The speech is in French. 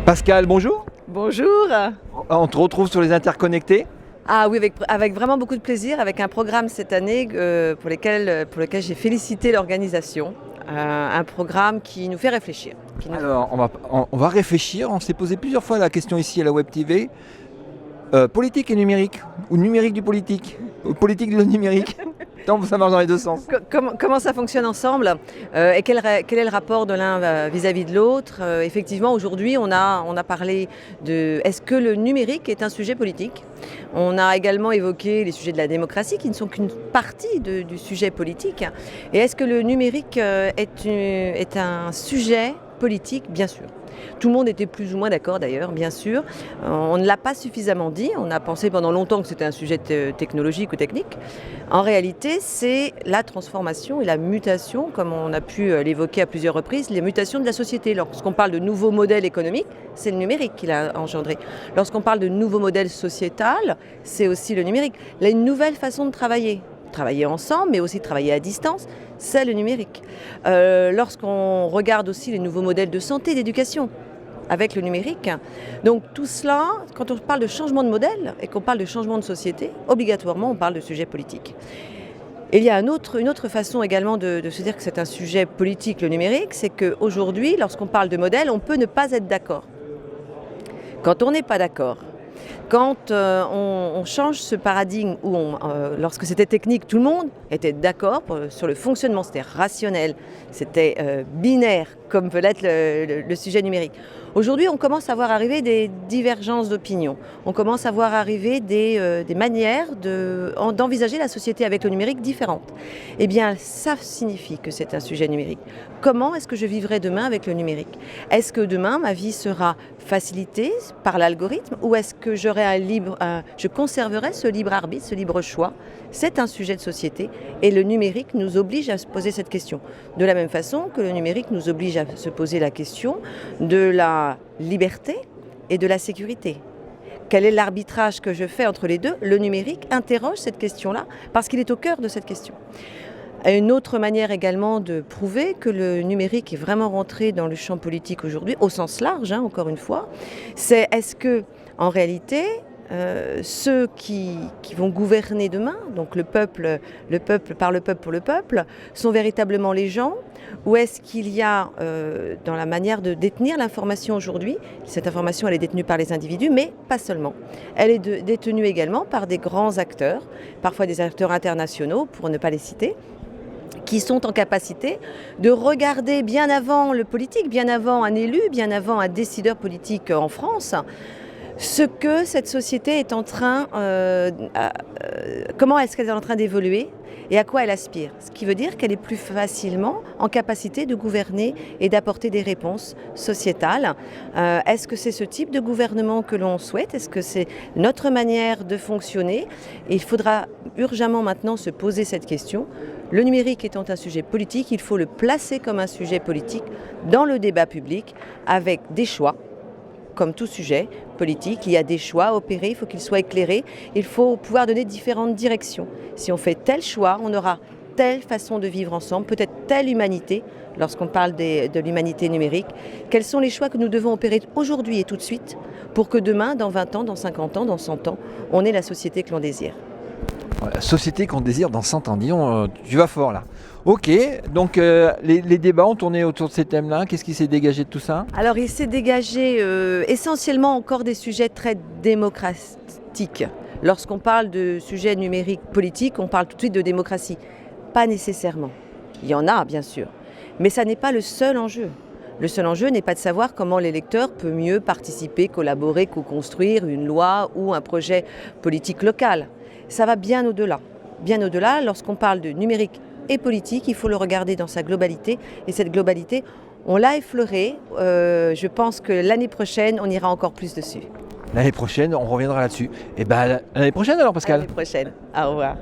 Pascal, bonjour. Bonjour. On te retrouve sur les interconnectés. Ah oui, avec vraiment beaucoup de plaisir, avec un programme cette année pour lequel j'ai félicité l'organisation. Un programme qui nous fait réfléchir. Alors, on va réfléchir. On s'est posé plusieurs fois la question ici à la Web TV. Politique et numérique, ou numérique du politique, ou politique du numérique. Tant ça marche dans les deux sens. Comment ça fonctionne ensemble et quel est le rapport de l'un vis-à-vis de l'autre. Effectivement, aujourd'hui, on a parlé de est-ce que le numérique est un sujet politique. On a également évoqué les sujets de la démocratie qui ne sont qu'une partie du sujet politique. Et est-ce que le numérique est un sujet politique, bien sûr. Tout le monde était plus ou moins d'accord d'ailleurs, bien sûr. On ne l'a pas suffisamment dit. On a pensé pendant longtemps que c'était un sujet technologique ou technique. En réalité, c'est la transformation et la mutation, comme on a pu l'évoquer à plusieurs reprises, les mutations de la société. Lorsqu'on parle de nouveaux modèles économiques, c'est le numérique qui l'a engendré. Lorsqu'on parle de nouveaux modèles sociétals, c'est aussi le numérique. Là, une nouvelle façon de travailler ensemble, mais aussi travailler à distance, c'est le numérique. Lorsqu'on regarde aussi les nouveaux modèles de santé, d'éducation, avec le numérique. Donc tout cela, quand on parle de changement de modèle et qu'on parle de changement de société, obligatoirement on parle de sujet politique. Et il y a une autre façon également de se dire que c'est un sujet politique, le numérique, c'est qu'aujourd'hui, lorsqu'on parle de modèle, on peut ne pas être d'accord. Quand on n'est pas d'accord, quand on change ce paradigme où lorsque c'était technique, tout le monde était d'accord sur le fonctionnement, c'était rationnel, c'était binaire, comme peut l'être le sujet numérique. Aujourd'hui, on commence à voir arriver des divergences d'opinion. On commence à voir arriver des manières d'envisager la société avec le numérique différentes. Eh bien, ça signifie que c'est un sujet numérique. Comment est-ce que je vivrai demain avec le numérique? Est-ce que demain, ma vie sera facilitée par l'algorithme ou est-ce que je conserverai ce libre arbitre, ce libre choix? C'est un sujet de société et le numérique nous oblige à se poser cette question. De la même façon que le numérique nous oblige à se poser la question de la liberté et de la sécurité. Quel est l'arbitrage que je fais entre les deux? Le numérique interroge cette question-là parce qu'il est au cœur de cette question. Une autre manière également de prouver que le numérique est vraiment rentré dans le champ politique aujourd'hui, au sens large, encore une fois, c'est est-ce que, en réalité, ceux qui vont gouverner demain, donc le peuple par le peuple pour le peuple, sont véritablement les gens, ou est-ce qu'il y a dans la manière de détenir l'information aujourd'hui, cette information elle est détenue par les individus, mais pas seulement. Elle est détenue également par des grands acteurs, parfois des acteurs internationaux, pour ne pas les citer, qui sont en capacité de regarder bien avant le politique, bien avant un élu, bien avant un décideur politique en France, ce que cette société est en train, comment est-ce qu'elle est en train d'évoluer et à quoi elle aspire. Ce qui veut dire qu'elle est plus facilement en capacité de gouverner et d'apporter des réponses sociétales. Est-ce que c'est ce type de gouvernement que l'on souhaite? Est-ce que c'est notre manière de fonctionner? Et il faudra urgemment maintenant se poser cette question. Le numérique étant un sujet politique, il faut le placer comme un sujet politique dans le débat public avec des choix. Comme tout sujet politique, il y a des choix à opérer, il faut qu'ils soient éclairés, il faut pouvoir donner différentes directions. Si on fait tel choix, on aura telle façon de vivre ensemble, peut-être telle humanité, lorsqu'on parle de l'humanité numérique. Quels sont les choix que nous devons opérer aujourd'hui et tout de suite pour que demain, dans 20 ans, dans 50 ans, dans 100 ans, on ait la société que l'on désire. La société qu'on désire dans 100 ans, disons, tu vas fort là. Ok, donc les débats ont tourné autour de ces thèmes-là. Qu'est-ce qui s'est dégagé de tout ça? Alors il s'est dégagé essentiellement encore des sujets très démocratiques. Lorsqu'on parle de sujets numériques politiques, on parle tout de suite de démocratie. Pas nécessairement. Il y en a bien sûr, mais ça n'est pas le seul enjeu. Le seul enjeu n'est pas de savoir comment l'électeur peut mieux participer, collaborer, co-construire une loi ou un projet politique local. Ça va bien au-delà. Bien au-delà, lorsqu'on parle de numérique et politique, il faut le regarder dans sa globalité. Et cette globalité, on l'a effleurée. Je pense que l'année prochaine, on ira encore plus dessus. L'année prochaine, on reviendra là-dessus. Et bien, l'année prochaine alors, Pascal. L'année prochaine. Au revoir.